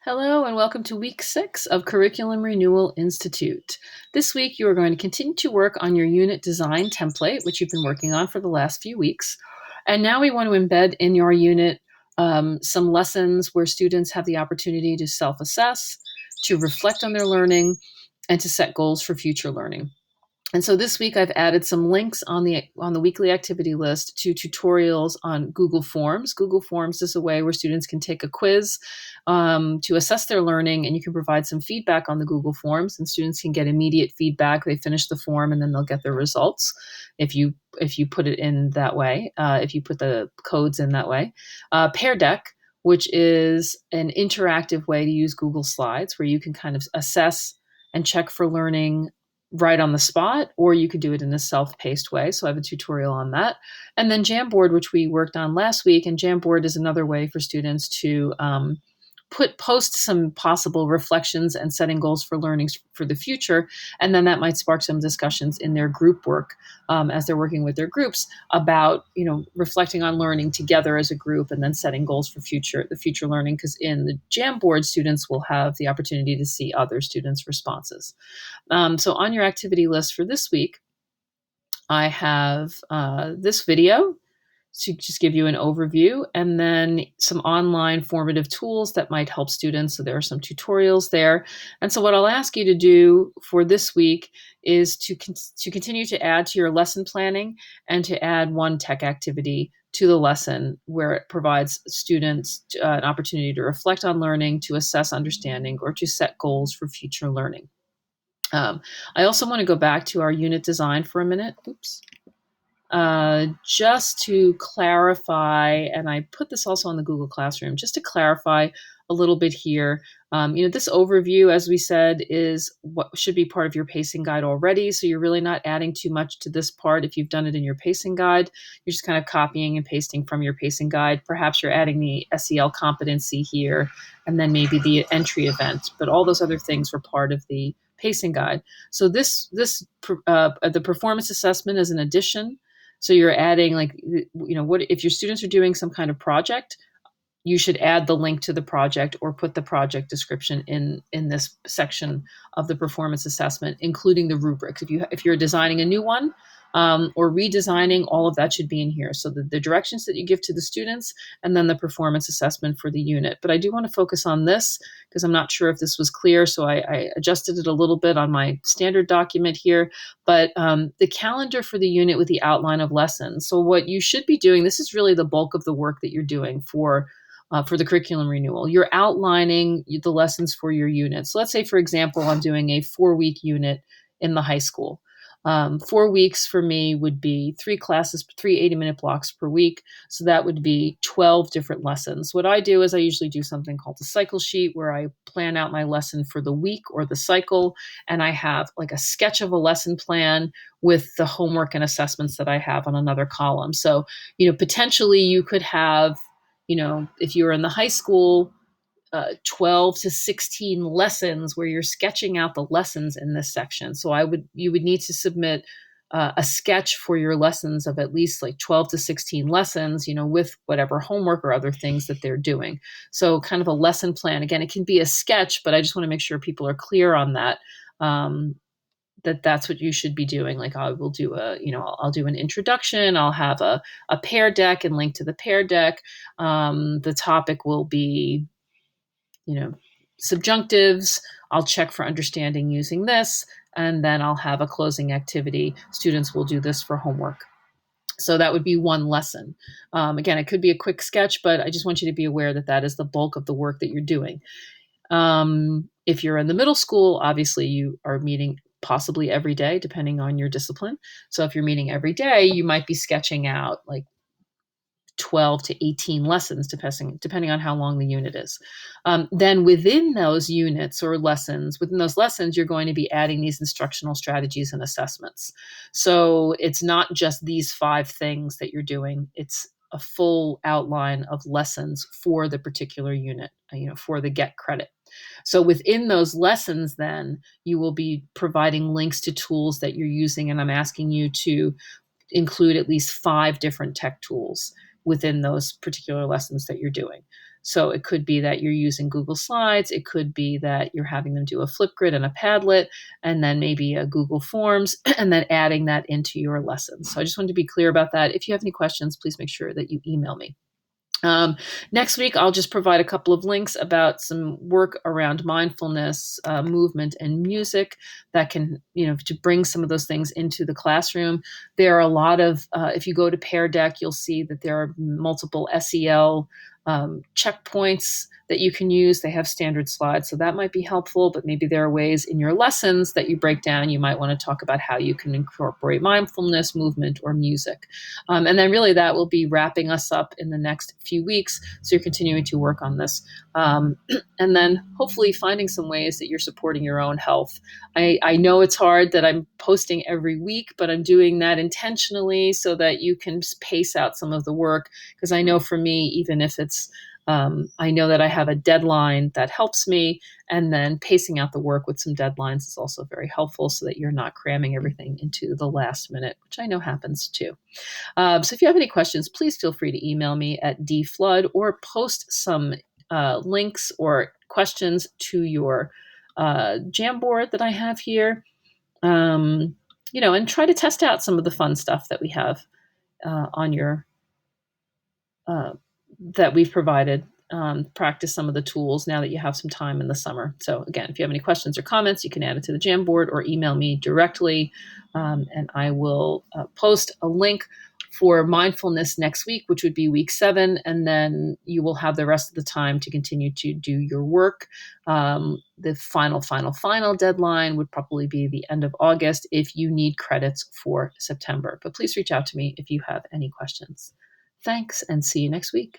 Hello and welcome to week 6 of Curriculum Renewal Institute. This week you are going to continue to work on your unit design template, which you've been working on for the last few weeks. And now we want to embed in your unit some lessons where students have the opportunity to self-assess, to reflect on their learning, and to set goals for future learning. And so this week I've added some links on the weekly activity list to tutorials on Google Forms. Google Forms is a way where students can take a quiz to assess their learning, and you can provide some feedback on the Google Forms, and students can get immediate feedback. They finish the form, and then they'll get their results if you put it in that way, if you put the codes in that way. Pear Deck, which is an interactive way to use Google Slides, where you can kind of assess and check for learning right on the spot, or you could do it in a self-paced way. So I have a tutorial on that. And then Jamboard, which we worked on last week. And Jamboard is another way for students to post some possible reflections and setting goals for learning for the future. And then that might spark some discussions in their group work as they're working with their groups about, reflecting on learning together as a group and then setting goals for the future learning. Because in the Jamboard, students will have the opportunity to see other students' responses. So on your activity list for this week, I have this video to just give you an overview, and then some online formative tools that might help students. So there are some tutorials there. And so what I'll ask you to do for this week is to continue to add to your lesson planning and to add one tech activity to the lesson where it provides students an opportunity to reflect on learning, to assess understanding, or to set goals for future learning. I also want to go back to our unit design for a minute. Oops. Just to clarify, and I put this also on the Google Classroom, just to clarify a little bit here. This overview, as we said, is what should be part of your pacing guide already. So you're really not adding too much to this part. If you've done it in your pacing guide, you're just kind of copying and pasting from your pacing guide. Perhaps you're adding the SEL competency here, and then maybe the entry event. But all those other things were part of the pacing guide. So the performance assessment is an addition. So you're adding, what if your students are doing some kind of project, you should add the link to the project or put the project description in this section of the performance assessment, including the rubrics. If you're designing a new one or redesigning, all of that should be in here. So the directions that you give to the students, and then the performance assessment for the unit. But I do want to focus on this because I'm not sure if this was clear. So I adjusted it a little bit on my standard document here. But the calendar for the unit with the outline of lessons. So what you should be doing, this is really the bulk of the work that you're doing for the curriculum renewal. You're outlining the lessons for your unit. So let's say, for example, I'm doing a 4-week unit in the high school. 4 weeks for me would be 3 classes, 3 80-minute blocks per week. So that would be 12 different lessons. What I do is I usually do something called a cycle sheet, where I plan out my lesson for the week or the cycle, and I have like a sketch of a lesson plan with the homework and assessments that I have on another column. So, potentially you could have, if you were in the high school, 12 to 16 lessons where you're sketching out the lessons in this section. So you would need to submit a sketch for your lessons of at least like 12 to 16 lessons, with whatever homework or other things that they're doing. So kind of a lesson plan. Again, it can be a sketch, but I just want to make sure people are clear on that. That's what you should be doing. Like I will do I'll do an introduction. I'll have a Pear Deck and link to the Pear Deck. The topic will be, subjunctives. I'll check for understanding using this, and then I'll have a closing activity. Students will do this for homework. So that would be one lesson. Again, it could be a quick sketch, but I just want you to be aware that that is the bulk of the work that you're doing. If you're in the middle school, obviously you are meeting possibly every day, depending on your discipline. So if you're meeting every day, you might be sketching out like 12 to 18 lessons, depending on how long the unit is. Then within those units or lessons, you're going to be adding these instructional strategies and assessments. So it's not just these 5 things that you're doing. It's a full outline of lessons for the particular unit, for the get credit. So within those lessons, then you will be providing links to tools that you're using. And I'm asking you to include at least 5 different tech tools within those particular lessons that you're doing. So it could be that you're using Google Slides. It could be that you're having them do a Flipgrid and a Padlet, and then maybe a Google Forms, and then adding that into your lessons. So I just wanted to be clear about that. If you have any questions, please make sure that you email me. Next week, I'll just provide a couple of links about some work around mindfulness, movement, and music that can, to bring some of those things into the classroom. There are a lot of, if you go to Pear Deck, you'll see that there are multiple SEL checkpoints that you can use. They have standard slides, so that might be helpful, but maybe there are ways in your lessons that you break down. You might want to talk about how you can incorporate mindfulness, movement, or music. And then really that will be wrapping us up in the next few weeks. So you're continuing to work on this. And then hopefully finding some ways that you're supporting your own health. I know it's hard that I'm posting every week, but I'm doing that intentionally so that you can pace out some of the work. Because I know for me, even if it's, I know that I have a deadline that helps me, and then pacing out the work with some deadlines is also very helpful so that you're not cramming everything into the last minute, which I know happens too. So if you have any questions, please feel free to email me at dflood or post some links or questions to your Jamboard that I have here. And try to test out some of the fun stuff that we have on your uh, that we've provided. Practice some of the tools now that you have some time in the summer. So again, if you have any questions or comments, you can add it to the Jamboard or email me directly, and I will post a link for mindfulness next week, which would be week 7, and then you will have the rest of the time to continue to do your work. The final deadline would probably be the end of August if you need credits for September. But please reach out to me if you have any questions. Thanks, and see you next week.